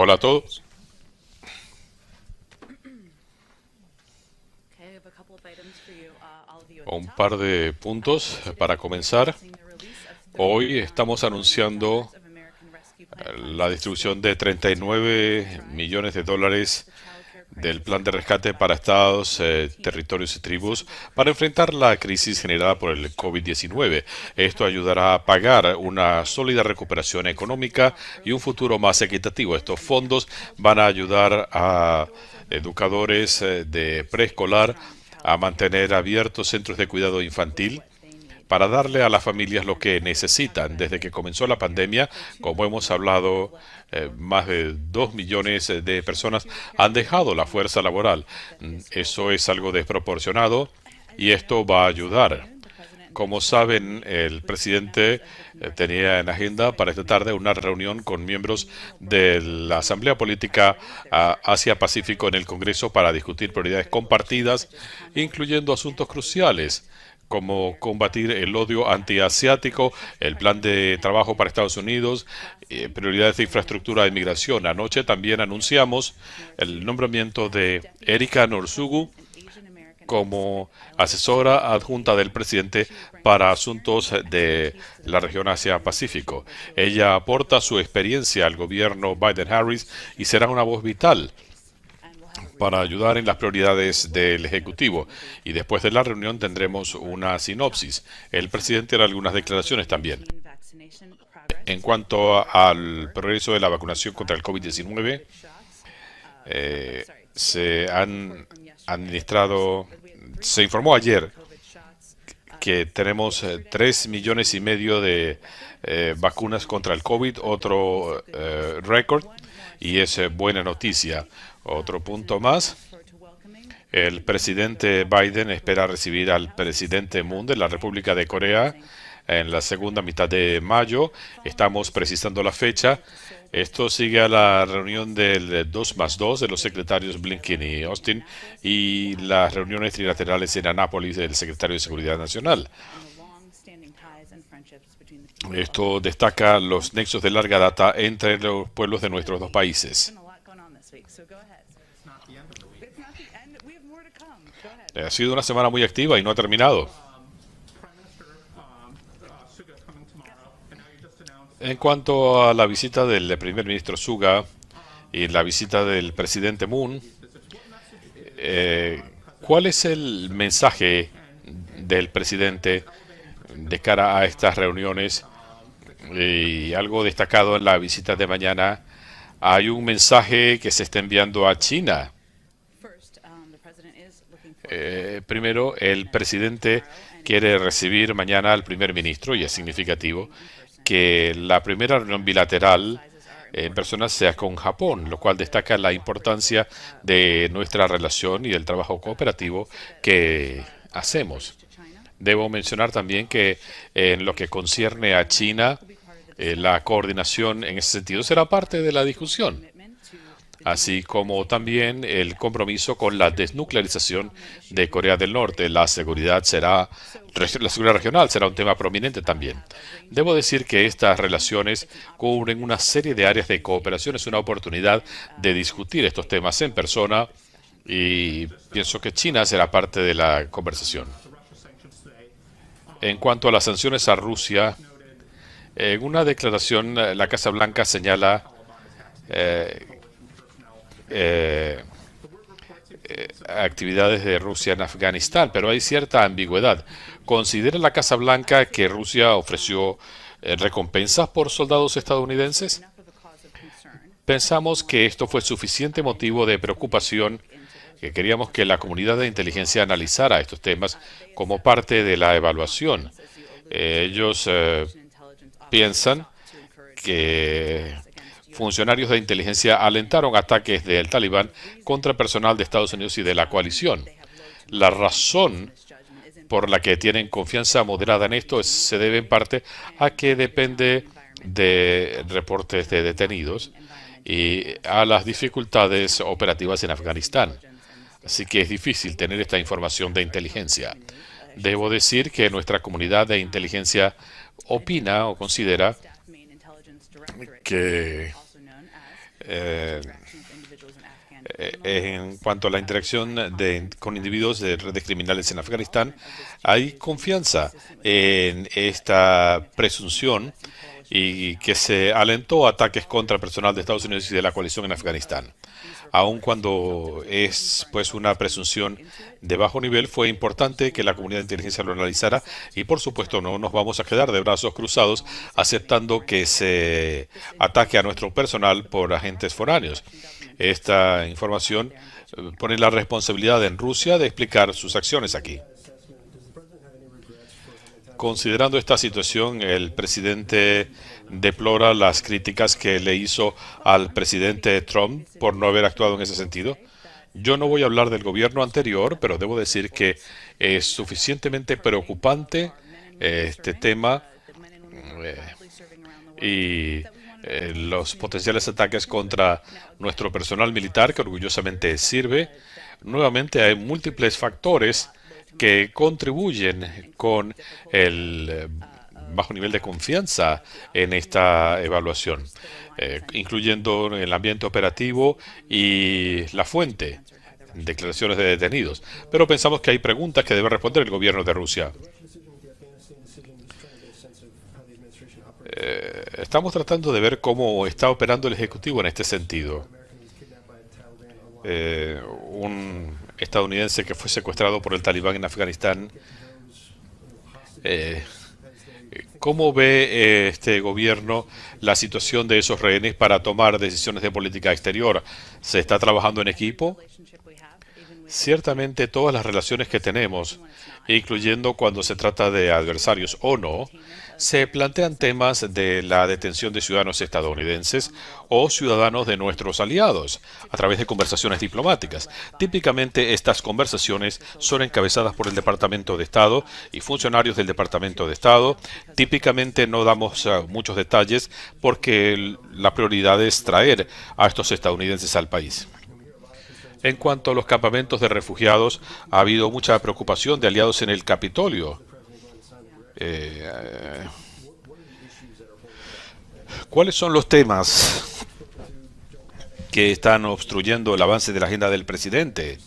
Hola a todos. Un par de puntos para comenzar. Hoy estamos anunciando la distribución de 39 millones de dólares del plan de rescate para estados, territorios y tribus para enfrentar la crisis generada por el COVID-19. Esto ayudará a pagar una sólida recuperación económica y un futuro más equitativo. Estos fondos van a ayudar a educadores de preescolar a mantener abiertos centros de cuidado infantil para darle a las familias lo que necesitan. Desde que comenzó la pandemia, como hemos hablado, más de 2 millones de personas han dejado la fuerza laboral. Eso es algo desproporcionado y esto va a ayudar. Como saben, el presidente tenía en agenda para esta tarde una reunión con miembros de la Asamblea Política Asia-Pacífico en el Congreso para discutir prioridades compartidas, incluyendo asuntos cruciales como combatir el odio antiasiático, el plan de trabajo para Estados Unidos, prioridades de infraestructura de inmigración. Anoche también anunciamos el nombramiento de Erika Norsugu como asesora adjunta del presidente para asuntos de la región Asia-Pacífico. Ella aporta su experiencia al gobierno Biden-Harris y será una voz vital para ayudar en las prioridades del Ejecutivo. Y después de la reunión tendremos una sinopsis. El presidente hará algunas declaraciones también. En cuanto al progreso de la vacunación contra el COVID-19, se han administrado, se informó ayer que tenemos 3 millones y medio de vacunas contra el COVID, otro récord, y es buena noticia. Otro punto más. El presidente Biden espera recibir al presidente Moon de la República de Corea en la segunda mitad de mayo. Estamos precisando la fecha. Esto sigue a la reunión del 2+2 de los secretarios Blinken y Austin y las reuniones trilaterales en Anápolis del secretario de Seguridad Nacional. Esto destaca los nexos de larga data entre los pueblos de nuestros dos países. Ha sido una semana muy activa y no ha terminado. En cuanto a la visita del primer ministro Suga y la visita del presidente Moon, ¿cuál es el mensaje del presidente de cara a estas reuniones? Y algo destacado en la visita de mañana, hay un mensaje que se está enviando a China. Primero, el presidente quiere recibir mañana al primer ministro y es significativo que la primera reunión bilateral en persona sea con Japón, lo cual destaca la importancia de nuestra relación y el trabajo cooperativo que hacemos. Debo mencionar también que en lo que concierne a China, la coordinación en ese sentido será parte de la discusión, así como también el compromiso con la desnuclearización de Corea del Norte. La seguridad regional será un tema prominente también. Debo decir que estas relaciones cubren una serie de áreas de cooperación. Es una oportunidad de discutir estos temas en persona y pienso que China será parte de la conversación. En cuanto a las sanciones a Rusia, en una declaración la Casa Blanca señala actividades de Rusia en Afganistán, pero hay cierta ambigüedad. ¿Considera la Casa Blanca que Rusia ofreció recompensas por soldados estadounidenses? Pensamos que esto fue suficiente motivo de preocupación, que queríamos que la comunidad de inteligencia analizara estos temas como parte de la evaluación. Ellos piensan que funcionarios de inteligencia alentaron ataques del Talibán contra personal de Estados Unidos y de la coalición. La razón por la que tienen confianza moderada en esto se debe en parte a que depende de reportes de detenidos y a las dificultades operativas en Afganistán. Así que es difícil tener esta información de inteligencia. Debo decir que nuestra comunidad de inteligencia opina o considera que en cuanto a la interacción con individuos de redes criminales en Afganistán, hay confianza en esta presunción y que se alentó ataques contra personal de Estados Unidos y de la coalición en Afganistán. Aun cuando es pues una presunción de bajo nivel, fue importante que la comunidad de inteligencia lo analizara y por supuesto no nos vamos a quedar de brazos cruzados aceptando que se ataque a nuestro personal por agentes foráneos. Esta información pone la responsabilidad en Rusia de explicar sus acciones aquí. Considerando esta situación, el presidente deplora las críticas que le hizo al presidente Trump por no haber actuado en ese sentido. Yo no voy a hablar del gobierno anterior, pero debo decir que es suficientemente preocupante este tema y los potenciales ataques contra nuestro personal militar que orgullosamente sirve. Nuevamente hay múltiples factores que contribuyen con el bajo nivel de confianza en esta evaluación, incluyendo el ambiente operativo y la fuente, declaraciones de detenidos. Pero pensamos que hay preguntas que debe responder el gobierno de Rusia. Estamos tratando de ver cómo está operando el Ejecutivo en este sentido. Un estadounidense que fue secuestrado por el Talibán en Afganistán. ¿Cómo ve este gobierno la situación de esos rehenes para tomar decisiones de política exterior? ¿Se está trabajando en equipo? Ciertamente todas las relaciones que tenemos, incluyendo cuando se trata de adversarios o no, se plantean temas de la detención de ciudadanos estadounidenses o ciudadanos de nuestros aliados a través de conversaciones diplomáticas. Típicamente estas conversaciones son encabezadas por el Departamento de Estado y funcionarios del Departamento de Estado. Típicamente no damos muchos detalles porque la prioridad es traer a estos estadounidenses al país. En cuanto a los campamentos de refugiados, ha habido mucha preocupación de aliados en el Capitolio. ¿Cuáles son los temas que están obstruyendo el avance de la agenda del presidente?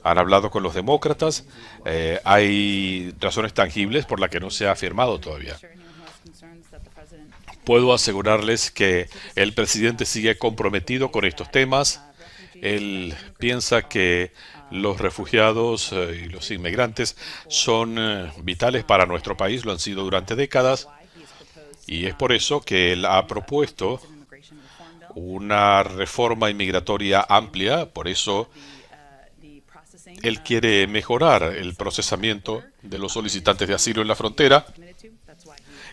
Han hablado con los demócratas. Hay razones tangibles por las que no se ha firmado todavía. Puedo asegurarles que el presidente sigue comprometido con estos temas. Él piensa que los refugiados y los inmigrantes son vitales para nuestro país, lo han sido durante décadas, y es por eso que él ha propuesto una reforma inmigratoria amplia. Por eso él quiere mejorar el procesamiento de los solicitantes de asilo en la frontera,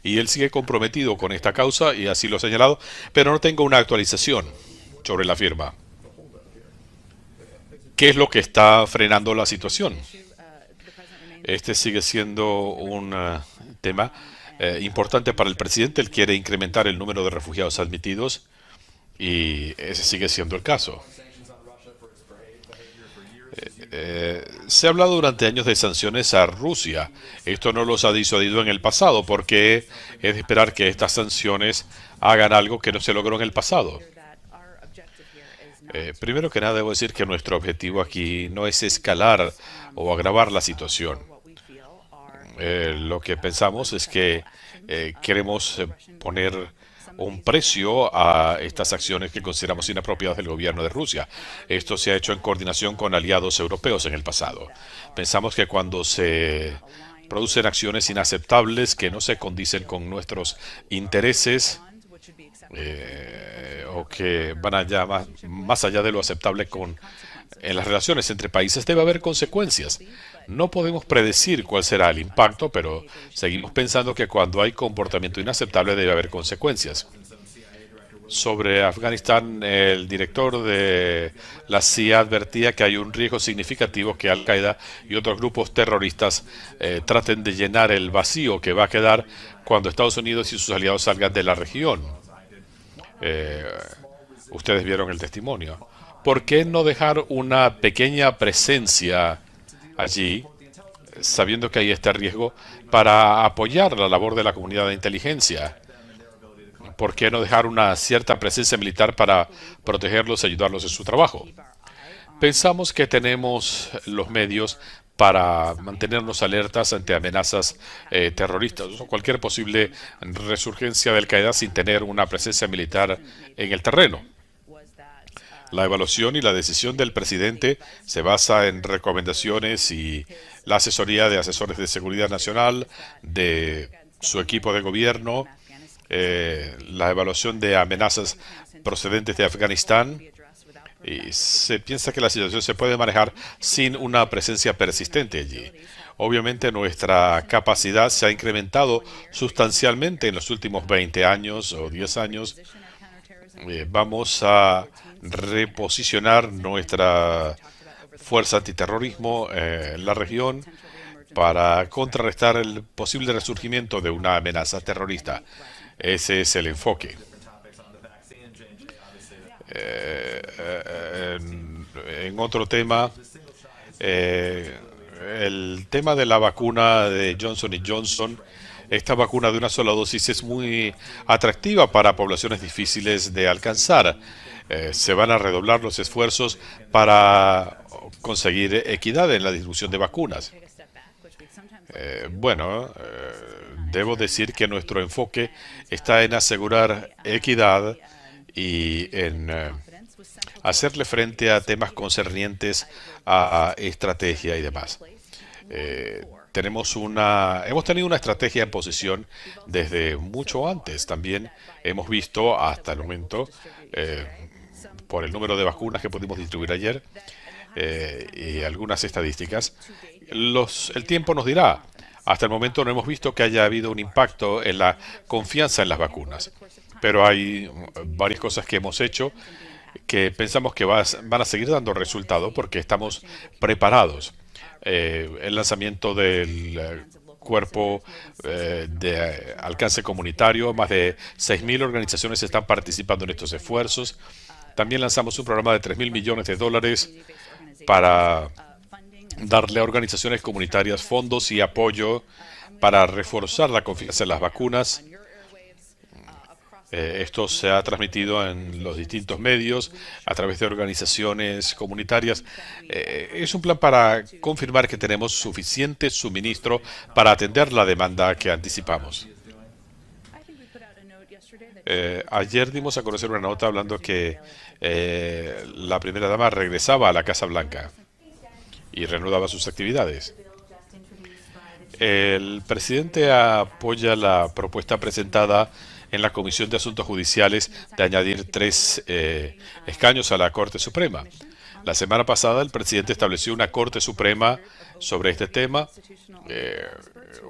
y él sigue comprometido con esta causa, y así lo ha señalado, pero no tengo una actualización sobre la firma. ¿Qué es lo que está frenando la situación? Este sigue siendo un tema importante para el presidente. Él quiere incrementar el número de refugiados admitidos y ese sigue siendo el caso. Se ha hablado durante años de sanciones a Rusia. Esto no los ha disuadido en el pasado porque es de esperar que estas sanciones hagan algo que no se logró en el pasado. Primero que nada, debo decir que nuestro objetivo aquí no es escalar o agravar la situación. Lo que pensamos es que queremos poner un precio a estas acciones que consideramos inapropiadas del gobierno de Rusia. Esto se ha hecho en coordinación con aliados europeos en el pasado. Pensamos que cuando se producen acciones inaceptables que no se condicen con nuestros intereses, o que van allá más allá de lo aceptable en las relaciones entre países, debe haber consecuencias. No podemos predecir cuál será el impacto, pero seguimos pensando que cuando hay comportamiento inaceptable debe haber consecuencias. Sobre Afganistán, el director de la CIA advertía que hay un riesgo significativo que Al-Qaeda y otros grupos terroristas traten de llenar el vacío que va a quedar cuando Estados Unidos y sus aliados salgan de la región. Ustedes vieron el testimonio. ¿Por qué no dejar una pequeña presencia allí, sabiendo que hay este riesgo, para apoyar la labor de la comunidad de inteligencia? ¿por qué no dejar una cierta presencia militar para protegerlos y ayudarlos en su trabajo? Pensamos que tenemos los medios para mantenernos alertas ante amenazas terroristas o cualquier posible resurgencia del Al-Qaeda sin tener una presencia militar en el terreno. La evaluación y la decisión del presidente se basa en recomendaciones y la asesoría de asesores de seguridad nacional, de su equipo de gobierno, la evaluación de amenazas procedentes de Afganistán, y se piensa que la situación se puede manejar sin una presencia persistente allí. Obviamente nuestra capacidad se ha incrementado sustancialmente en los últimos 20 años o 10 años. Vamos a reposicionar nuestra fuerza antiterrorismo en la región para contrarrestar el posible resurgimiento de una amenaza terrorista. Ese es el enfoque. En otro tema, el tema de la vacuna de Johnson y Johnson. Esta vacuna de una sola dosis es muy atractiva para poblaciones difíciles de alcanzar. Se van a redoblar los esfuerzos para conseguir equidad en la distribución de vacunas. Debo decir que nuestro enfoque está en asegurar equidad y en hacerle frente a temas concernientes a estrategia y demás. Hemos tenido una estrategia en posición desde mucho antes. También hemos visto hasta el momento, por el número de vacunas que pudimos distribuir ayer y algunas estadísticas, el tiempo nos dirá. Hasta el momento no hemos visto que haya habido un impacto en la confianza en las vacunas, pero hay varias cosas que hemos hecho que pensamos que van a seguir dando resultado porque estamos preparados. El lanzamiento del cuerpo de alcance comunitario, más de 6.000 organizaciones están participando en estos esfuerzos. También lanzamos un programa de $3.000 millones para darle a organizaciones comunitarias fondos y apoyo para reforzar la confianza en las vacunas. Esto se ha transmitido en los distintos medios a través de organizaciones comunitarias. Es un plan para confirmar que tenemos suficiente suministro para atender la demanda que anticipamos. Ayer dimos a conocer una nota hablando que la primera dama regresaba a la Casa Blanca y reanudaba sus actividades. El presidente apoya la propuesta presentada en la Comisión de Asuntos Judiciales de añadir 3 escaños a la Corte Suprema. La semana pasada el presidente estableció una Corte Suprema sobre este tema.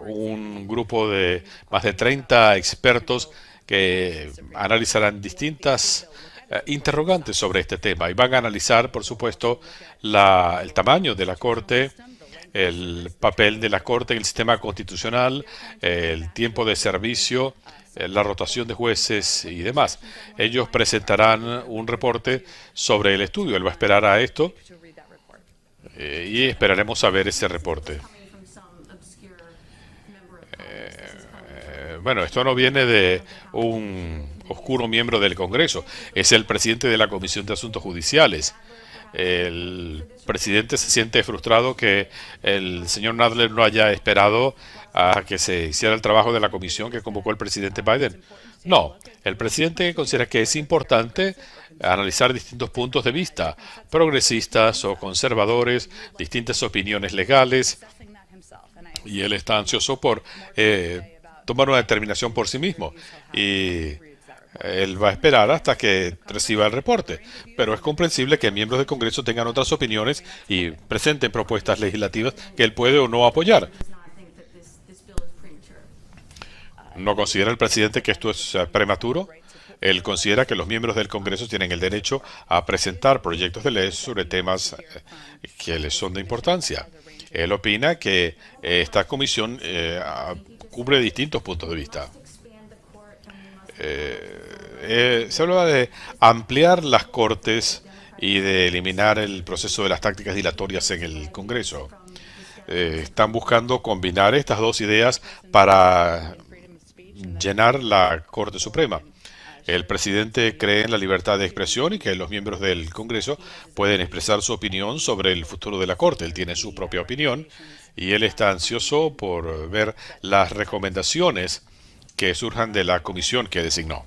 Un grupo de más de 30 expertos que analizarán distintas interrogantes sobre este tema y van a analizar, por supuesto, el tamaño de la Corte, el papel de la Corte en el sistema constitucional, el tiempo de servicio, la rotación de jueces y demás. Ellos presentarán un reporte sobre el estudio. Él va a esperar a esto y esperaremos a ver ese reporte. Esto no viene de un oscuro miembro del Congreso. Es el presidente de la Comisión de Asuntos Judiciales. El presidente se siente frustrado que el señor Nadler no haya esperado a que se hiciera el trabajo de la comisión que convocó el presidente Biden. No, el presidente considera que es importante analizar distintos puntos de vista, progresistas o conservadores, distintas opiniones legales, y él está ansioso por tomar una determinación por sí mismo. Y él va a esperar hasta que reciba el reporte, pero es comprensible que miembros del Congreso tengan otras opiniones y presenten propuestas legislativas que él puede o no apoyar. ¿No considera el presidente que esto es prematuro? Él considera que los miembros del Congreso tienen el derecho a presentar proyectos de ley sobre temas que les son de importancia. Él opina que esta comisión cubre distintos puntos de vista. Se habla de ampliar las cortes y de eliminar el proceso de las tácticas dilatorias en el Congreso. Están buscando combinar estas dos ideas para llenar la Corte Suprema. El presidente cree en la libertad de expresión y que los miembros del Congreso pueden expresar su opinión sobre el futuro de la Corte. Él tiene su propia opinión y él está ansioso por ver las recomendaciones que surjan de la comisión que designó.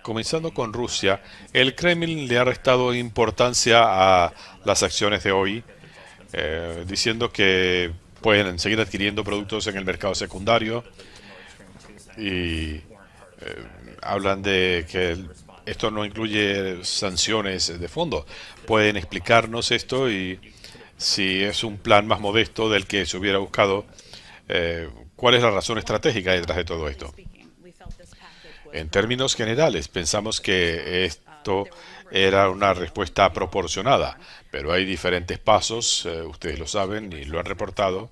Comenzando con Rusia, el Kremlin le ha restado importancia a las acciones de hoy, diciendo que pueden seguir adquiriendo productos en el mercado secundario y hablan de que esto no incluye sanciones de fondo. ¿Pueden explicarnos esto y si es un plan más modesto del que se hubiera buscado? ¿Cuál es la razón estratégica detrás de todo esto? En términos generales, pensamos que esto era una respuesta proporcionada, pero hay diferentes pasos, ustedes lo saben y lo han reportado.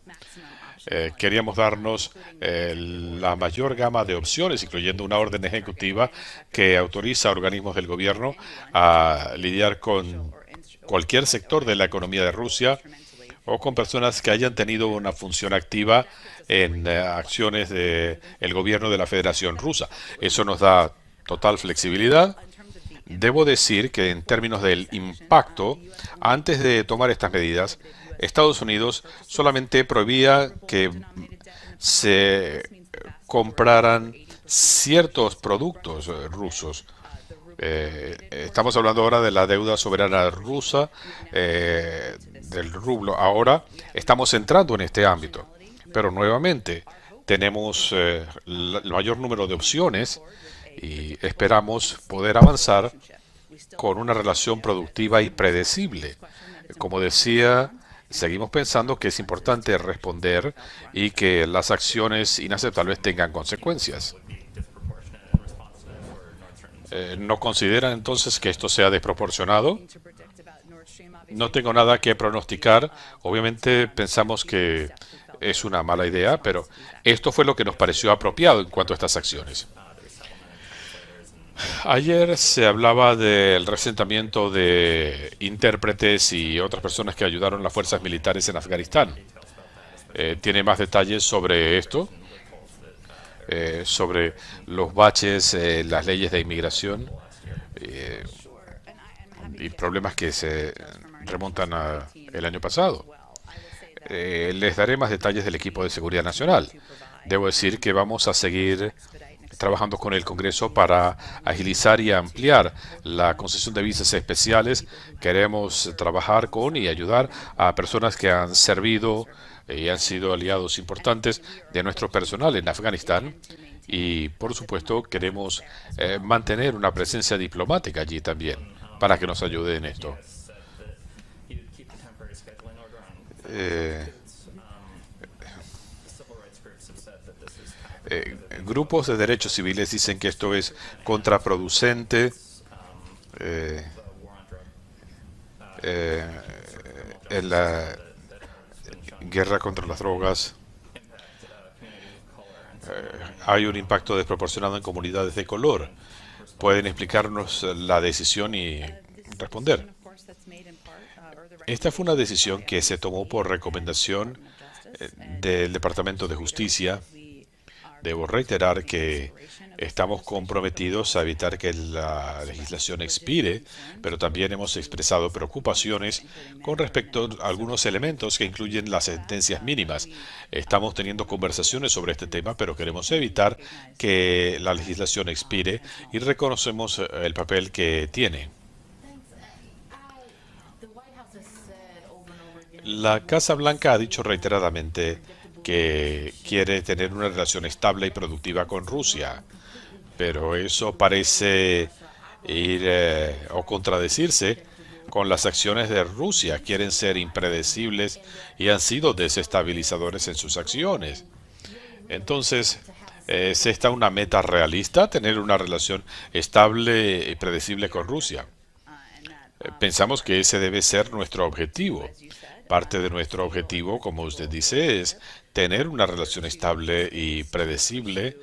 Queríamos darnos la mayor gama de opciones, incluyendo una orden ejecutiva que autoriza a organismos del gobierno a lidiar con cualquier sector de la economía de Rusia o con personas que hayan tenido una función activa en acciones del gobierno de la Federación Rusa. Eso nos da total flexibilidad. Debo decir que en términos del impacto, antes de tomar estas medidas, Estados Unidos solamente prohibía que se compraran ciertos productos rusos. Estamos hablando ahora de la deuda soberana rusa, del rublo. Ahora estamos entrando en este ámbito, pero nuevamente tenemos el mayor número de opciones y esperamos poder avanzar con una relación productiva y predecible. Como decía, seguimos pensando que es importante responder y que las acciones inaceptables tengan consecuencias. ¿No consideran entonces que esto sea desproporcionado? No tengo nada que pronosticar. Obviamente pensamos que es una mala idea, pero esto fue lo que nos pareció apropiado en cuanto a estas acciones. Ayer se hablaba del resentimiento de intérpretes y otras personas que ayudaron a las fuerzas militares en Afganistán. ¿Tiene más detalles sobre esto? Sobre los baches, las leyes de inmigración y problemas que se remontan al año pasado. Les daré más detalles del equipo de seguridad nacional. Debo decir que vamos a seguir trabajando con el Congreso para agilizar y ampliar la concesión de visas especiales. Queremos trabajar con y ayudar a personas que han servido y han sido aliados importantes de nuestro personal en Afganistán. Y, por supuesto, queremos mantener una presencia diplomática allí también para que nos ayude en esto. Grupos de derechos civiles dicen que esto es contraproducente en la guerra contra las drogas. Hay un impacto desproporcionado en comunidades de color. ¿Pueden explicarnos la decisión y responder? Esta fue una decisión que se tomó por recomendación del Departamento de Justicia. Debo reiterar que estamos comprometidos a evitar que la legislación expire, pero también hemos expresado preocupaciones con respecto a algunos elementos que incluyen las sentencias mínimas. Estamos teniendo conversaciones sobre este tema, pero queremos evitar que la legislación expire y reconocemos el papel que tiene. La Casa Blanca ha dicho reiteradamente que quiere tener una relación estable y productiva con Rusia, pero eso parece ir o contradecirse con las acciones de Rusia. Quieren ser impredecibles y han sido desestabilizadores en sus acciones. Entonces, ¿es esta una meta realista, tener una relación estable y predecible con Rusia? Pensamos que ese debe ser nuestro objetivo. Parte de nuestro objetivo, como usted dice, es tener una relación estable y predecible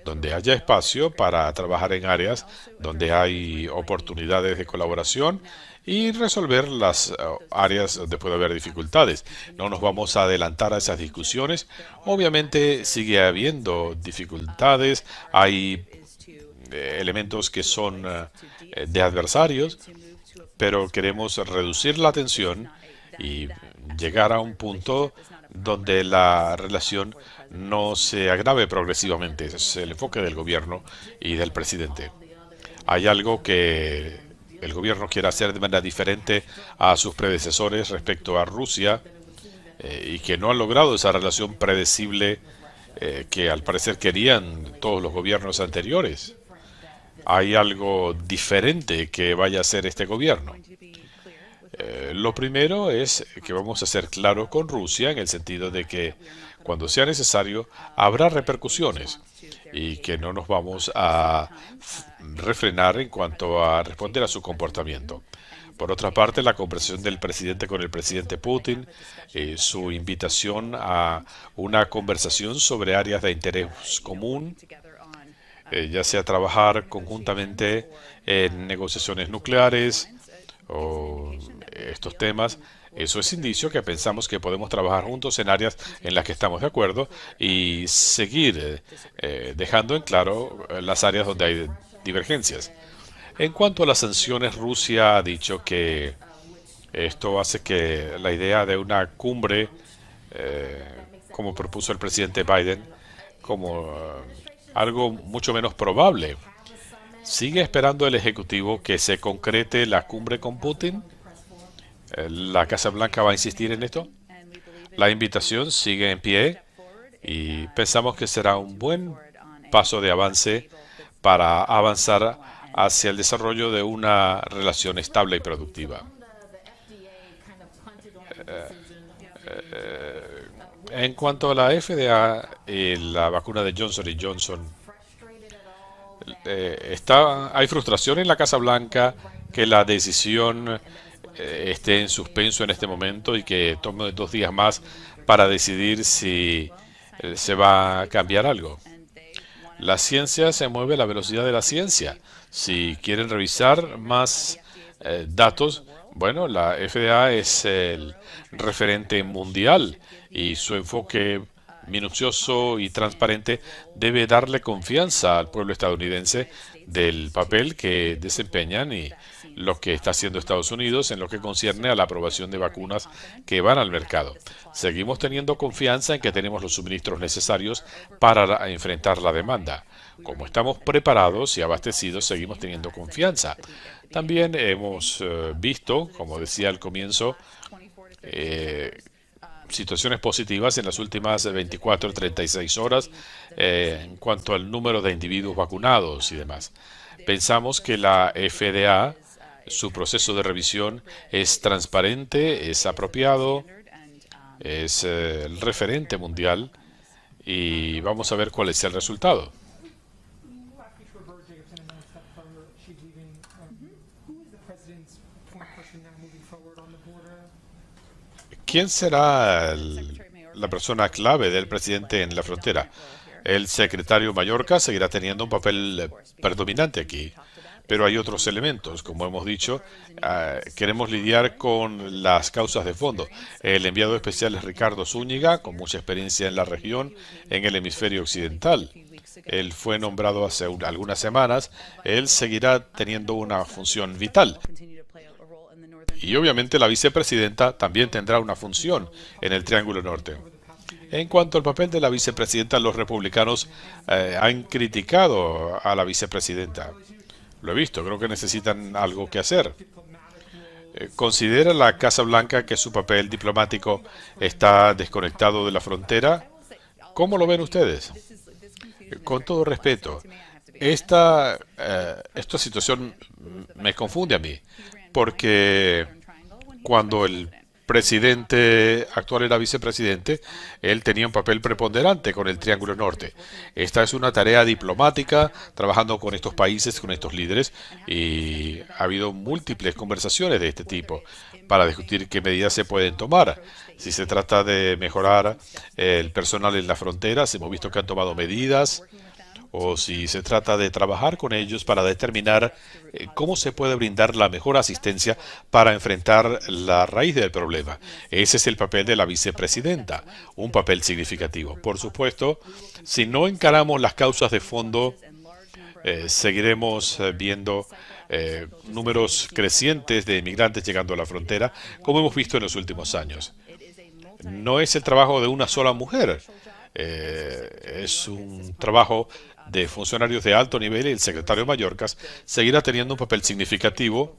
donde haya espacio para trabajar en áreas donde hay oportunidades de colaboración y resolver las áreas donde puede haber dificultades. No nos vamos a adelantar a esas discusiones. Obviamente sigue habiendo dificultades, hay elementos que son de adversarios, pero queremos reducir la tensión y llegar a un punto donde la relación no se agrave progresivamente. Ese es el enfoque del gobierno y del presidente. Hay algo que el gobierno quiere hacer de manera diferente a sus predecesores respecto a Rusia y que no han logrado esa relación predecible que al parecer querían todos los gobiernos anteriores. Hay algo diferente que vaya a hacer este gobierno. Lo primero es que vamos a ser claros con Rusia en el sentido de que cuando sea necesario habrá repercusiones y que no nos vamos a refrenar en cuanto a responder a su comportamiento. Por otra parte, la conversación del presidente con el presidente Putin, su invitación a una conversación sobre áreas de interés común, ya sea trabajar conjuntamente en negociaciones nucleares o estos temas, eso es indicio que pensamos que podemos trabajar juntos en áreas en las que estamos de acuerdo y seguir dejando en claro las áreas donde hay divergencias. En cuanto a las sanciones, Rusia ha dicho que esto hace que la idea de una cumbre, como propuso el presidente Biden, como algo mucho menos probable. ¿Sigue esperando el Ejecutivo que se concrete la cumbre con Putin? ¿La Casa Blanca va a insistir en esto? La invitación sigue en pie y pensamos que será un buen paso de avance para avanzar hacia el desarrollo de una relación estable y productiva. En cuanto a la FDA y la vacuna de Johnson Johnson, hay frustración en la Casa Blanca que la decisión esté en suspenso en este momento y que tome 2 días más para decidir si se va a cambiar algo. La ciencia se mueve a la velocidad de la ciencia. Si quieren revisar más datos, bueno, la FDA es el referente mundial y su enfoque minucioso y transparente debe darle confianza al pueblo estadounidense del papel que desempeñan y lo que está haciendo Estados Unidos en lo que concierne a la aprobación de vacunas que van al mercado. Seguimos teniendo confianza en que tenemos los suministros necesarios para enfrentar la demanda. Como estamos preparados y abastecidos, seguimos teniendo confianza. También hemos visto, como decía al comienzo, situaciones positivas en las últimas 24 o 36 horas en cuanto al número de individuos vacunados y demás. Pensamos que la FDA, su proceso de revisión es transparente, es apropiado, es el referente mundial y vamos a ver cuál es el resultado. ¿Quién será la persona clave del presidente en la frontera? El secretario Mallorca seguirá teniendo un papel predominante aquí, pero hay otros elementos. Como hemos dicho, queremos lidiar con las causas de fondo. El enviado especial es Ricardo Zúñiga, con mucha experiencia en la región, en el hemisferio occidental. Él fue nombrado hace algunas semanas. Él seguirá teniendo una función vital. Y obviamente la vicepresidenta también tendrá una función en el Triángulo Norte. En cuanto al papel de la vicepresidenta, los republicanos han criticado a la vicepresidenta. Lo he visto, creo que necesitan algo que hacer. ¿Considera la Casa Blanca que su papel diplomático está desconectado de la frontera? ¿Cómo lo ven ustedes? Con todo respeto, esta situación me confunde a mí, porque cuando el presidente actual era vicepresidente, él tenía un papel preponderante con el Triángulo Norte. Esta es una tarea diplomática, trabajando con estos países, con estos líderes, y ha habido múltiples conversaciones de este tipo para discutir qué medidas se pueden tomar. Si se trata de mejorar el personal en las fronteras, hemos visto que han tomado medidas, o si se trata de trabajar con ellos para determinar cómo se puede brindar la mejor asistencia para enfrentar la raíz del problema. Ese es el papel de la vicepresidenta, un papel significativo. Por supuesto, si no encaramos las causas de fondo, seguiremos viendo números crecientes de inmigrantes llegando a la frontera, como hemos visto en los últimos años. No es el trabajo de una sola mujer, es un trabajo de funcionarios de alto nivel y el secretario Mayorkas seguirá teniendo un papel significativo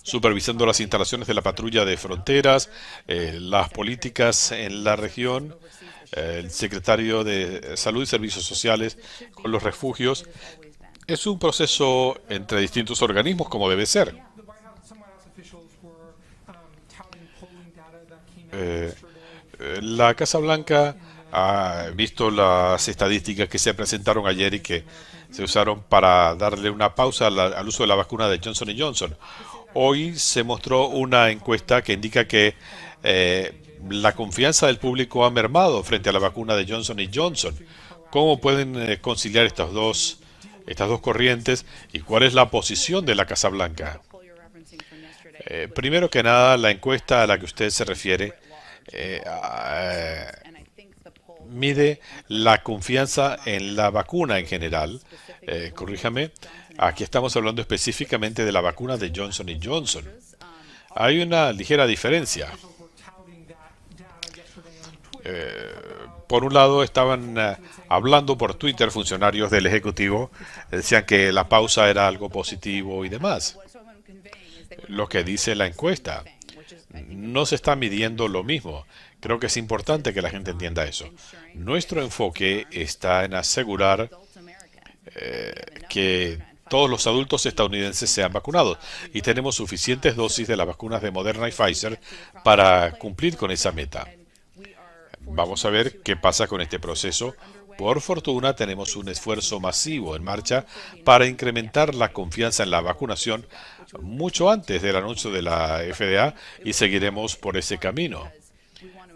supervisando las instalaciones de la patrulla de fronteras, las políticas en la región, el secretario de Salud y Servicios Sociales con los refugios. Es un proceso entre distintos organismos como debe ser. Eh, la Casa Blanca ha visto las estadísticas que se presentaron ayer y que se usaron para darle una pausa al uso de la vacuna de Johnson Johnson. Hoy se mostró una encuesta que indica que la confianza del público ha mermado frente a la vacuna de Johnson Johnson. ¿Cómo pueden conciliar estas dos corrientes y cuál es la posición de la Casa Blanca? Primero que nada, la encuesta a la que usted se refiere mide la confianza en la vacuna en general. Corríjame, aquí estamos hablando específicamente de la vacuna de Johnson Johnson. Hay una ligera diferencia. Por un lado, estaban hablando por Twitter funcionarios del Ejecutivo, decían que la pausa era algo positivo y demás. Lo que dice la encuesta, no se está midiendo lo mismo. Creo que es importante que la gente entienda eso. Nuestro enfoque está en asegurar que todos los adultos estadounidenses sean vacunados y tenemos suficientes dosis de las vacunas de Moderna y Pfizer para cumplir con esa meta. Vamos a ver qué pasa con este proceso. Por fortuna, tenemos un esfuerzo masivo en marcha para incrementar la confianza en la vacunación mucho antes del anuncio de la FDA y seguiremos por ese camino.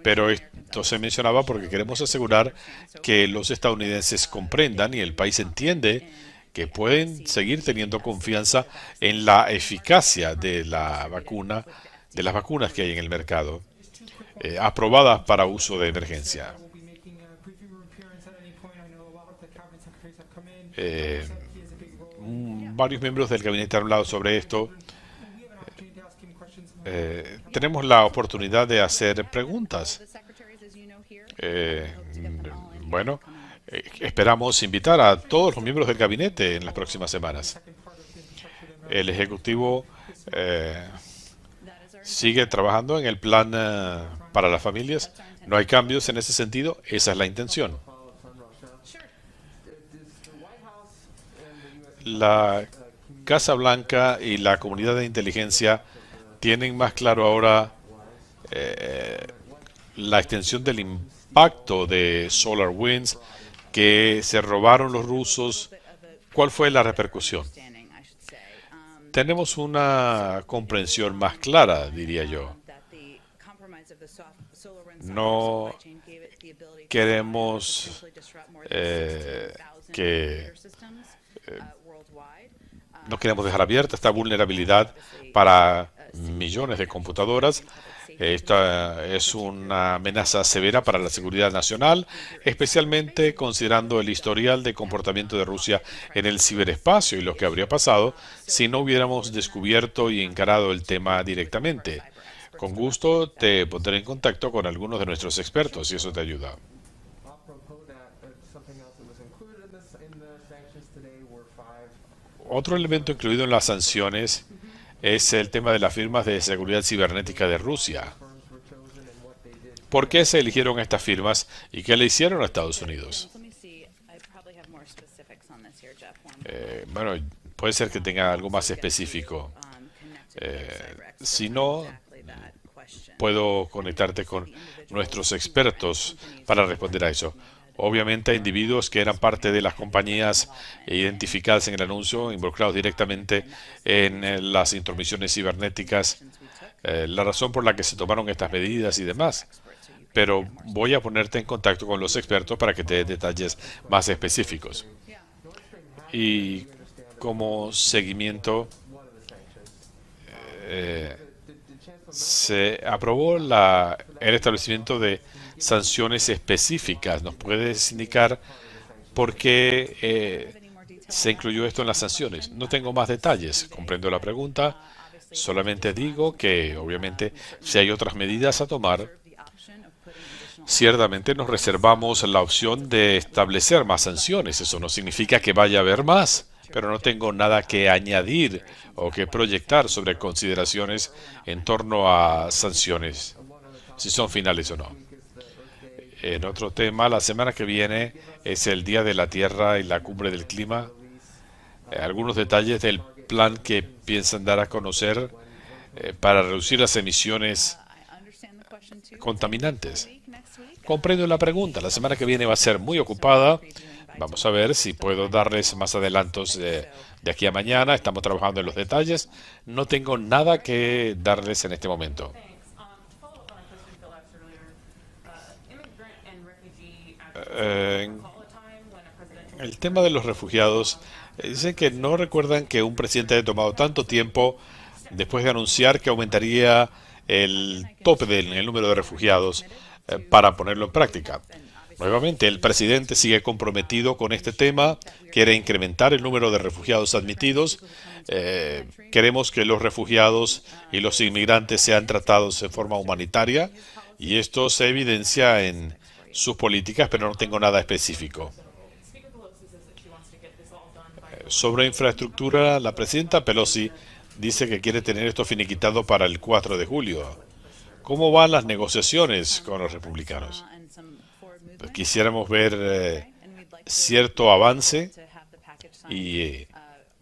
Pero esto se mencionaba porque queremos asegurar que los estadounidenses comprendan y el país entiende que pueden seguir teniendo confianza en la eficacia de la vacuna, de las vacunas que hay en el mercado, aprobadas para uso de emergencia. Eh, Varios miembros del gabinete han hablado sobre esto. Tenemos la oportunidad de hacer preguntas. Eh, bueno, esperamos invitar a todos los miembros del gabinete en las próximas semanas. El Ejecutivo sigue trabajando en el plan para las familias. No hay cambios en ese sentido. Esa es la intención. La Casa Blanca y la comunidad de inteligencia tienen más claro ahora la extensión del impacto de SolarWinds, que se robaron los rusos. ¿Cuál fue la repercusión? Tenemos una comprensión más clara, diría yo. No queremos que no queremos dejar abierta esta vulnerabilidad para millones de computadoras. Esta es una amenaza severa para la seguridad nacional, especialmente considerando el historial de comportamiento de Rusia en el ciberespacio y lo que habría pasado si no hubiéramos descubierto y encarado el tema directamente. Con gusto te pondré en contacto con algunos de nuestros expertos si eso te ayuda. Otro elemento incluido en las sanciones es el tema de las firmas de seguridad cibernética de Rusia. ¿Por qué se eligieron estas firmas y qué le hicieron a Estados Unidos? Bueno, puede ser que tenga algo más específico. Si no, puedo conectarte con nuestros expertos para responder a eso. Obviamente, individuos que eran parte de las compañías identificadas en el anuncio, involucrados directamente en las intromisiones cibernéticas, la razón por la que se tomaron estas medidas y demás. pero voy a ponerte en contacto con los expertos para que te dé detalles más específicos. Y como seguimiento, se aprobó el establecimiento de sanciones específicas. ¿Nos puedes indicar por qué se incluyó esto en las sanciones? No tengo más detalles, comprendo la pregunta. Solamente digo que, obviamente, si hay otras medidas a tomar, ciertamente nos reservamos la opción de establecer más sanciones. Eso no significa que vaya a haber más, pero no tengo nada que añadir o que proyectar sobre consideraciones en torno a sanciones, si son finales o no. En otro tema, la semana que viene es el Día de la Tierra y la Cumbre del Clima. Algunos detalles del plan que piensan dar a conocer para reducir las emisiones contaminantes. Comprendo la pregunta. La semana que viene va a ser muy ocupada. Vamos a ver si puedo darles más adelantos de aquí a mañana. Estamos trabajando en los detalles. No tengo nada que darles en este momento. Eh, el tema de los refugiados, dicen que no recuerdan que un presidente haya tomado tanto tiempo después de anunciar que aumentaría el tope del número de refugiados para ponerlo en práctica. Nuevamente, el presidente sigue comprometido con este tema, quiere incrementar el número de refugiados admitidos. Queremos que los refugiados y los inmigrantes sean tratados de forma humanitaria y esto se evidencia en sus políticas, pero no tengo nada específico. Sobre infraestructura, la presidenta Pelosi dice que quiere tener esto finiquitado para el 4 de julio. ¿Cómo van las negociaciones con los republicanos? Pues quisiéramos ver cierto avance y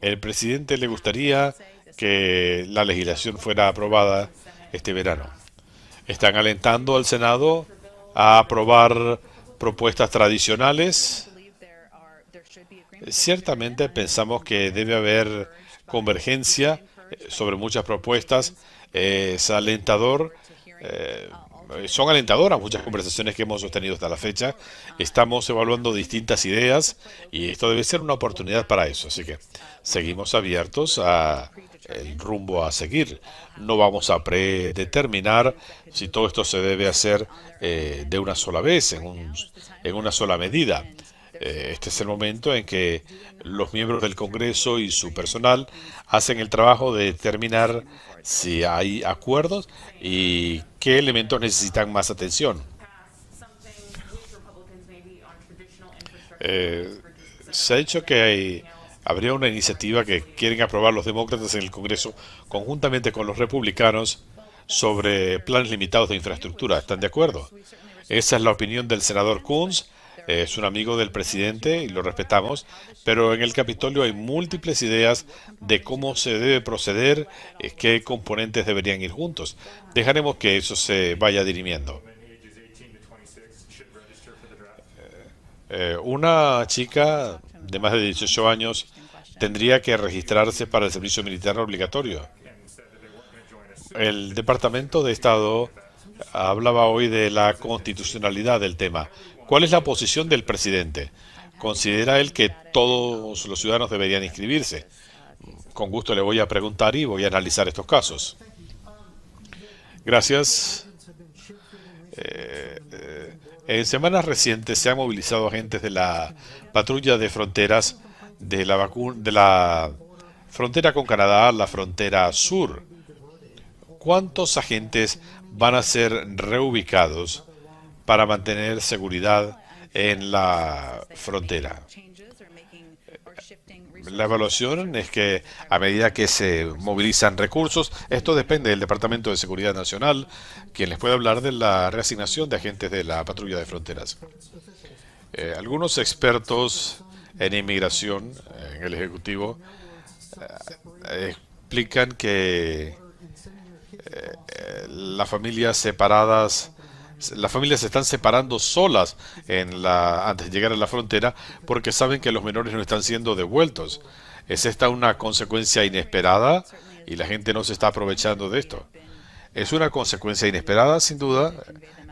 el presidente le gustaría que la legislación fuera aprobada este verano. Están alentando al Senado a aprobar propuestas tradicionales. Ciertamente pensamos que debe haber convergencia sobre muchas propuestas. Es alentador. Son alentadoras muchas conversaciones que hemos sostenido hasta la fecha. Estamos evaluando distintas ideas y esto debe ser una oportunidad para eso. Así que seguimos abiertos a el rumbo a seguir. No vamos a predeterminar si todo esto se debe hacer de una sola vez, en una sola medida. Este es el momento en que los miembros del Congreso y su personal hacen el trabajo de determinar si hay acuerdos y qué elementos necesitan más atención. Se ha dicho que habría una iniciativa que quieren aprobar los demócratas en el Congreso conjuntamente con los republicanos sobre planes limitados de infraestructura. ¿Están de acuerdo? Esa es la opinión del senador Coons. Es un amigo del presidente y lo respetamos, pero en el Capitolio hay múltiples ideas de cómo se debe proceder, qué componentes deberían ir juntos. Dejaremos que eso se vaya dirimiendo. Una chica de más de 18 años tendría que registrarse para el servicio militar obligatorio. El Departamento de Estado hablaba hoy de la constitucionalidad del tema. ¿Cuál es la posición del presidente? ¿Considera él que todos los ciudadanos deberían inscribirse? Con gusto le voy a preguntar y voy a analizar estos casos. Gracias. En semanas recientes se han movilizado agentes de la patrulla de fronteras de la frontera con Canadá, la frontera sur. ¿Cuántos agentes van a ser reubicados para mantener seguridad en la frontera? La evaluación es que a medida que se movilizan recursos, esto depende del Departamento de Seguridad Nacional, quien les puede hablar de la reasignación de agentes de la patrulla de fronteras. Algunos expertos en inmigración en el Ejecutivo explican que las familias separadas, las familias se están separando solas antes de llegar a la frontera porque saben que los menores no están siendo devueltos. ¿Es esta una consecuencia inesperada y la gente no se está aprovechando de esto? Es una consecuencia inesperada, sin duda.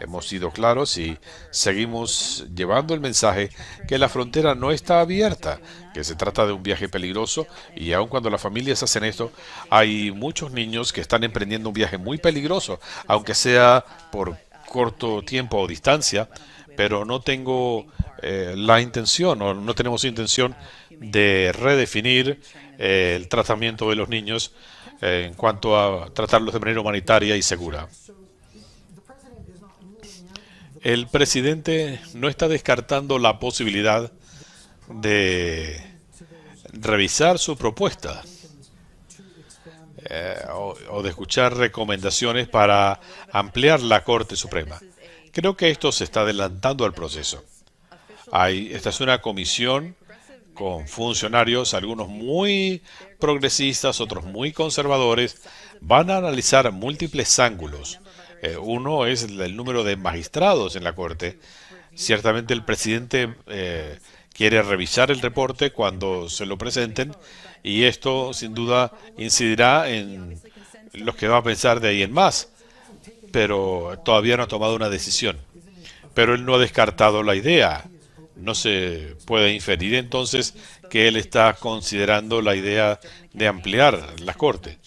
Hemos sido claros y seguimos llevando el mensaje que la frontera no está abierta, que se trata de un viaje peligroso y aun cuando las familias hacen esto, hay muchos niños que están emprendiendo un viaje muy peligroso, aunque sea por corto tiempo o distancia, pero no tengo la intención o no tenemos intención de redefinir el tratamiento de los niños en cuanto a tratarlos de manera humanitaria y segura. El presidente no está descartando la posibilidad de revisar su propuesta o de escuchar recomendaciones para ampliar la Corte Suprema. Creo que esto se está adelantando al proceso. Esta es una comisión con funcionarios, algunos muy progresistas, otros muy conservadores. Van a analizar múltiples ángulos. Uno es el número de magistrados en la Corte. Ciertamente el presidente quiere revisar el reporte cuando se lo presenten y esto sin duda incidirá en los que va a pensar de ahí en más, pero todavía no ha tomado una decisión. Pero él no ha descartado la idea. No se puede inferir entonces que él está considerando la idea de ampliar la Corte.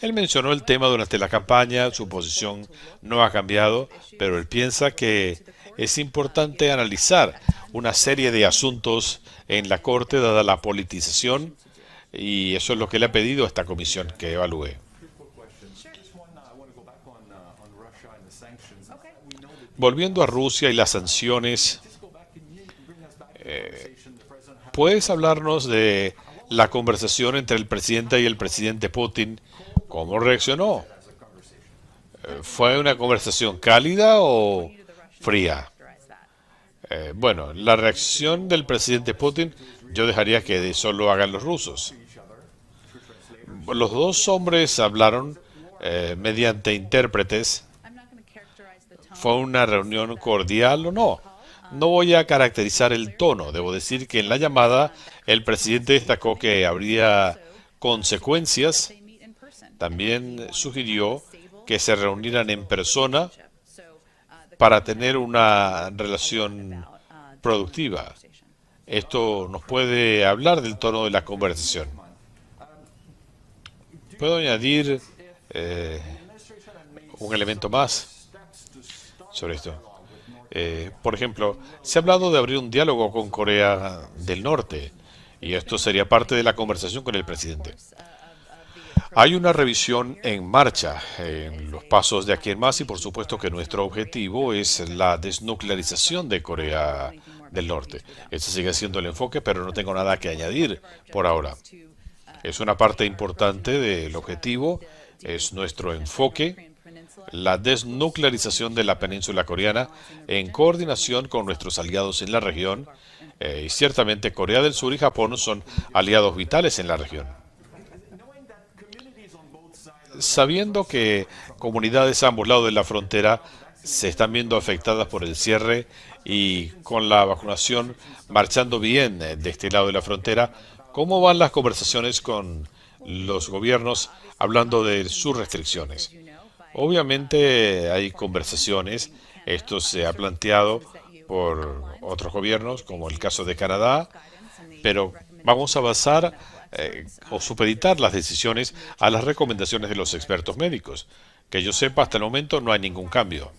Él mencionó el tema durante la campaña, su posición no ha cambiado, pero él piensa que es importante analizar una serie de asuntos en la Corte dada la politización y eso es lo que le ha pedido a esta comisión que evalúe. Volviendo a Rusia y las sanciones, ¿puedes hablarnos de la conversación entre el presidente y el presidente Putin? ¿Cómo reaccionó? ¿Fue una conversación cálida o fría? Bueno, la reacción del presidente Putin yo dejaría que eso lo hagan los rusos. Los dos hombres hablaron mediante intérpretes. ¿Fue una reunión cordial o no? No voy a caracterizar el tono. Debo decir que en la llamada el presidente destacó que habría consecuencias. También sugirió que se reunieran en persona para tener una relación productiva. Esto nos puede hablar del tono de la conversación. Puedo añadir un elemento más sobre esto. Por ejemplo, se ha hablado de abrir un diálogo con Corea del Norte y esto sería parte de la conversación con el presidente. Hay una revisión en marcha en los pasos de aquí en más y por supuesto que nuestro objetivo es la desnuclearización de Corea del Norte. Ese sigue siendo el enfoque, pero no tengo nada que añadir por ahora. Es una parte importante del objetivo, es nuestro enfoque, la desnuclearización de la península coreana en coordinación con nuestros aliados en la región y ciertamente Corea del Sur y Japón son aliados vitales en la región. Sabiendo que comunidades a ambos lados de la frontera se están viendo afectadas por el cierre y con la vacunación marchando bien de este lado de la frontera, ¿cómo van las conversaciones con los gobiernos hablando de sus restricciones? Obviamente hay conversaciones, esto se ha planteado por otros gobiernos, como el caso de Canadá, pero vamos a basar o supeditar las decisiones a las recomendaciones de los expertos médicos. Que yo sepa, hasta el momento no hay ningún cambio.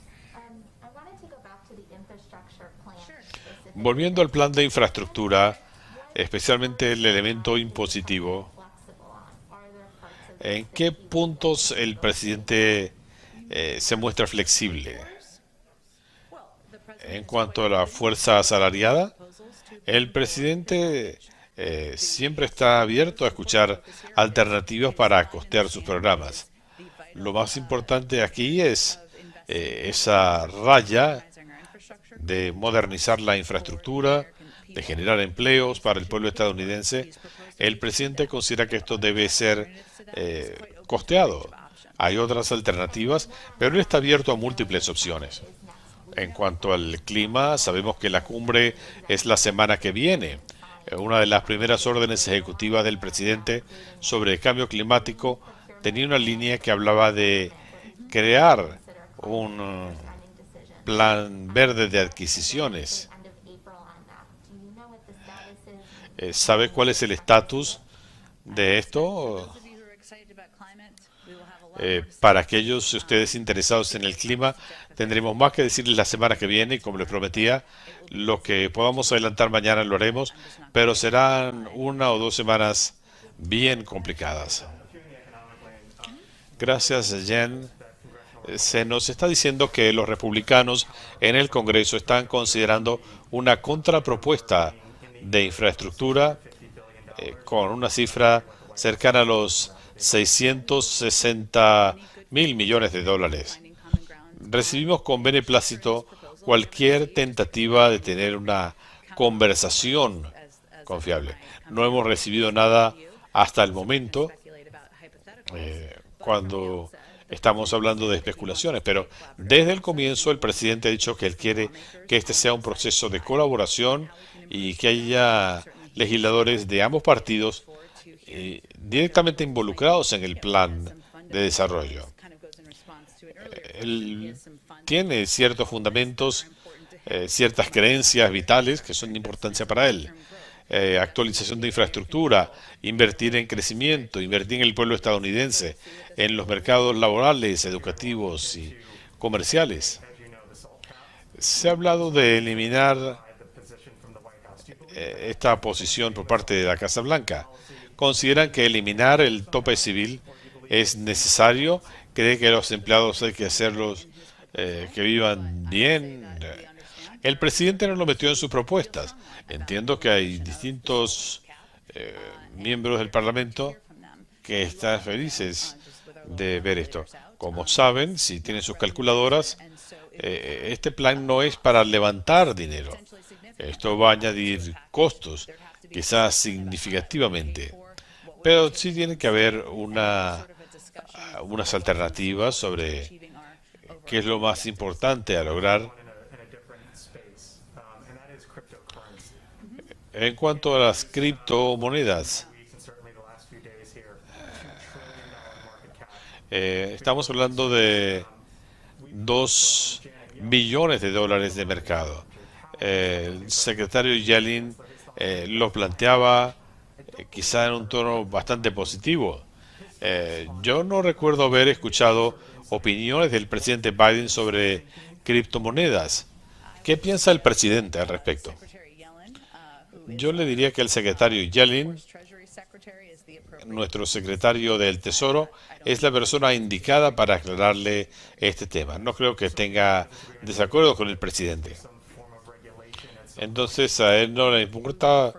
Volviendo al plan de infraestructura, especialmente el elemento impositivo, ¿en qué puntos el presidente se muestra flexible? En cuanto a la fuerza asalariada, el presidente siempre está abierto a escuchar alternativas para costear sus programas. Lo más importante aquí es esa raya de modernizar la infraestructura, de generar empleos para el pueblo estadounidense. El presidente considera que esto debe ser costeado. Hay otras alternativas, pero él está abierto a múltiples opciones. En cuanto al clima, sabemos que la cumbre es la semana que viene. Una de las primeras órdenes ejecutivas del presidente sobre el cambio climático tenía una línea que hablaba de crear un plan verde de adquisiciones. ¿Sabe cuál es el estatus de esto? Para aquellos de ustedes interesados en el clima, tendremos más que decirles la semana que viene y como les prometía, lo que podamos adelantar mañana lo haremos, pero serán 1 o 2 semanas bien complicadas. Gracias, Jen. Se nos está diciendo que los republicanos en el Congreso están considerando una contrapropuesta de infraestructura con una cifra cercana a los 660.000 millones de dólares. Recibimos con beneplácito cualquier tentativa de tener una conversación confiable. No hemos recibido nada hasta el momento cuando estamos hablando de especulaciones, pero desde el comienzo el presidente ha dicho que él quiere que este sea un proceso de colaboración y que haya legisladores de ambos partidos directamente involucrados en el plan de desarrollo. Él tiene ciertos fundamentos, ciertas creencias vitales que son de importancia para él. Actualización de infraestructura, invertir en crecimiento, invertir en el pueblo estadounidense, en los mercados laborales, educativos y comerciales. Se ha hablado de eliminar esta posición por parte de la Casa Blanca. ¿Consideran que eliminar el tope civil es necesario? ¿Cree que los empleados hay que hacerlos que vivan bien? El presidente no lo metió en sus propuestas. Entiendo que hay distintos miembros del Parlamento que están felices de ver esto. Como saben, si tienen sus calculadoras, este plan no es para levantar dinero. Esto va a añadir costos, quizás significativamente. Pero sí tiene que haber unas alternativas sobre qué es lo más importante a lograr. En cuanto a las criptomonedas, estamos hablando de 2 billones de dólares de mercado. El secretario Yellen lo planteaba quizá en un tono bastante positivo. Yo no recuerdo haber escuchado opiniones del presidente Biden sobre criptomonedas. ¿Qué piensa el presidente al respecto? Yo le diría que el secretario Yellen, nuestro secretario del Tesoro, es la persona indicada para aclararle este tema. No creo que tenga desacuerdo con el presidente. Entonces a él no le importa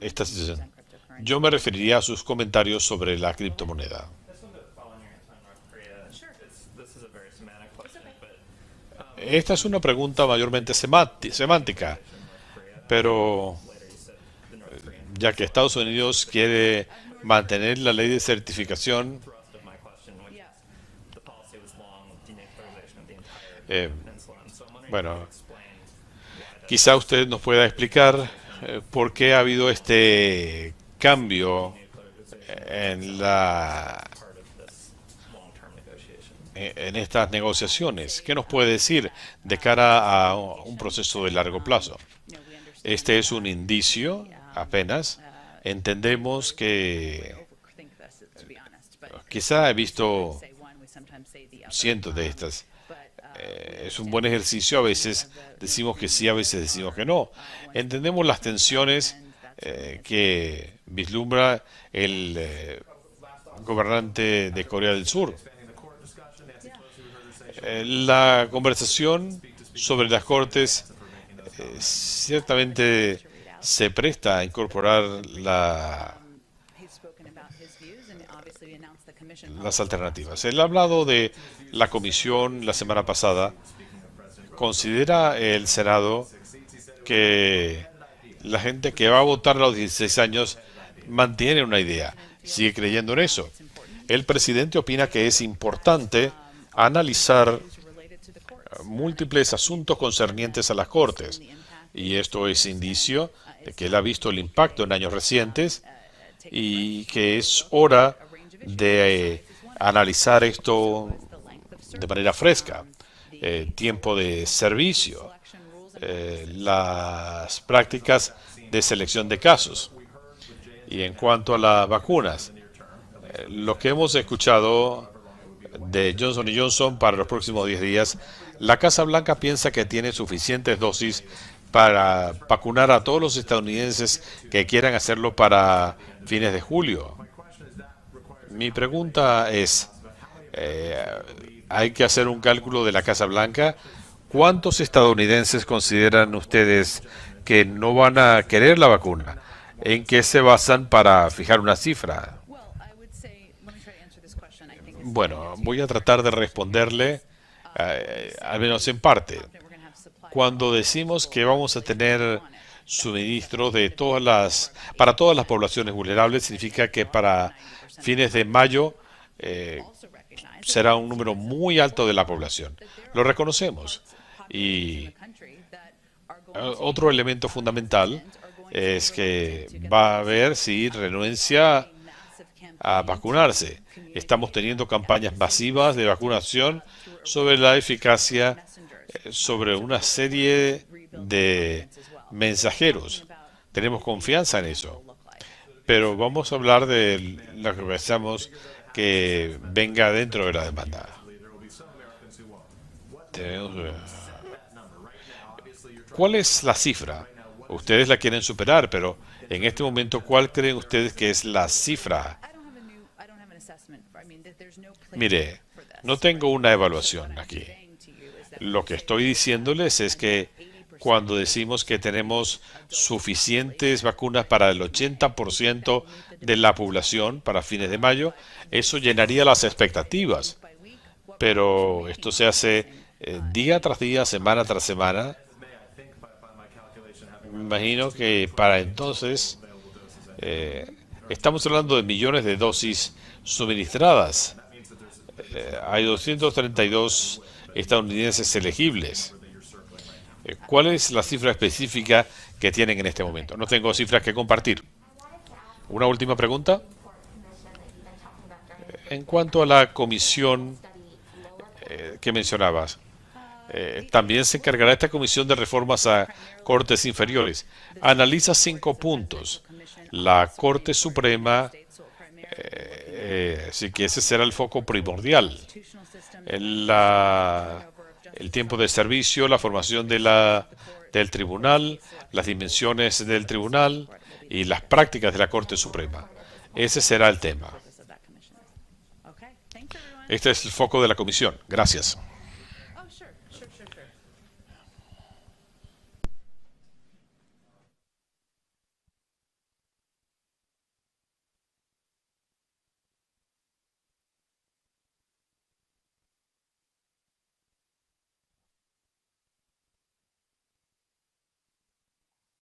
esta situación. Yo me referiría a sus comentarios sobre la criptomoneda. Esta es una pregunta mayormente semántica, pero ya que Estados Unidos quiere mantener la ley de certificación, eh, bueno, quizá usted nos pueda explicar por qué ha habido este cambio en estas negociaciones. ¿Qué nos puede decir de cara a un proceso de largo plazo? Este es un indicio, apenas. Entendemos que quizá he visto cientos de estas. Es un buen ejercicio, a veces decimos que sí, a veces decimos que no. Entendemos las tensiones que vislumbra el gobernante de Corea del Sur. La conversación sobre las cortes ciertamente se presta a incorporar las alternativas. Él ha hablado de la comisión la semana pasada. ¿Considera el Senado que la gente que va a votar a los 16 años mantiene una idea, sigue creyendo en eso? El presidente opina que es importante analizar múltiples asuntos concernientes a las Cortes, y esto es indicio de que él ha visto el impacto en años recientes y que es hora de analizar esto de manera fresca, tiempo de servicio, las prácticas de selección de casos. Y en cuanto a las vacunas, lo que hemos escuchado de Johnson Johnson para los próximos 10 días, la Casa Blanca piensa que tiene suficientes dosis para vacunar a todos los estadounidenses que quieran hacerlo para fines de julio. Mi pregunta es, hay que hacer un cálculo de la Casa Blanca. ¿Cuántos estadounidenses consideran ustedes que no van a querer la vacuna? ¿En qué se basan para fijar una cifra? Bueno, voy a tratar de responderle, al menos en parte. Cuando decimos que vamos a tener suministros de para todas las poblaciones vulnerables, significa que para fines de mayo será un número muy alto de la población. Lo reconocemos. Y otro elemento fundamental es que va a haber si renuencia a vacunarse. Estamos teniendo campañas masivas de vacunación sobre la eficacia, sobre una serie de mensajeros. Tenemos confianza en eso. Pero vamos a hablar de lo que pensamos que venga dentro de la demanda. ¿Cuál es la cifra? Ustedes la quieren superar, pero en este momento, ¿cuál creen ustedes que es la cifra? Mire, no tengo una evaluación aquí. Lo que estoy diciéndoles es que cuando decimos que tenemos suficientes vacunas para el 80% de la población para fines de mayo, eso llenaría las expectativas. Pero esto se hace día tras día, semana tras semana. Me imagino que para entonces estamos hablando de millones de dosis suministradas. Hay 232 estadounidenses elegibles. ¿Cuál es la cifra específica que tienen en este momento? No tengo cifras que compartir. Una última pregunta. En cuanto a la comisión que mencionabas, también se encargará esta comisión de reformas a cortes inferiores. Analiza 5 puntos. La Corte Suprema, así que ese será el foco primordial. El tiempo de servicio, la formación del tribunal, las dimensiones del tribunal y las prácticas de la Corte Suprema. Ese será el tema. Este es el foco de la comisión. Gracias.